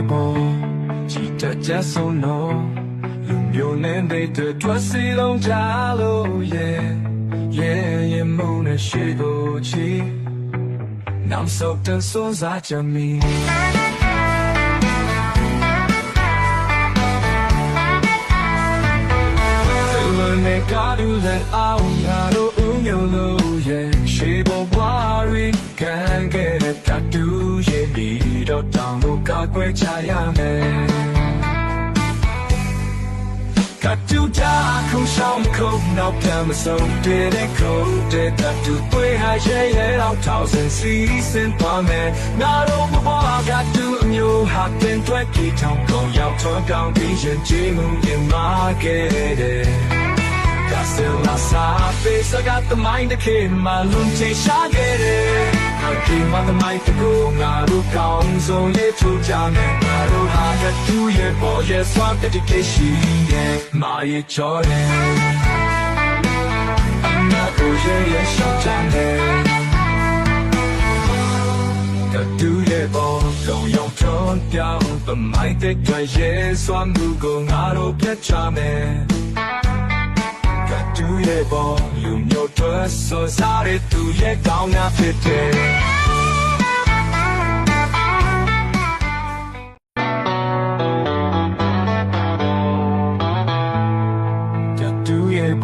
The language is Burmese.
ပေါ်ကြည်တတ်ကြဆုံးတော့လူမျိုးနဲ့တဲ့တွေ့စီလုံးကြလို့ရဲ့မုန်းနဲ့ရှိဖို့ချီနောင်ဆုတ်တဲ့စွန်စားချမီနေကားလူတဲ့အောင်ရတော့ဦးမျိုးလို့ရဲ့ရှိဖို့ဘွားရီခံခဲ့တဲ့တတူရဲ့ဒီတော့တောင်းလို့ကာကွယ်ချရမယ်ကတူတာခုဆောင်ခုနောက်ပြန်မဆုံးတဲ့ခုတဲ့တတူတွေးဟာရဲ့တော့1000 season ပါမယ်ငါတို့ဘွားကတူအမျိုးဟာတင်တွေ့ကြည့်ထောင်ကုန်ရောက်ထွန်းကောင်းပြီးရင်ချီးမှုရင်မာခဲ့တဲ့Casella sabe, I got the mind that came my lunch shagere. I came on the mic to go, Naru comes only to jam and Naru had a 2-year boy, yes, what dedication, yeah, my joy. I'm not going to shut down there. The 2-year boy, don't you turn down, but my dick, yes, one who go, Naru get charming.တူရဲ့ပေါ်လူမျိုးတွေဆိုစားတဲ့သူရဲ့ကောင်းများဖြစ်တယ်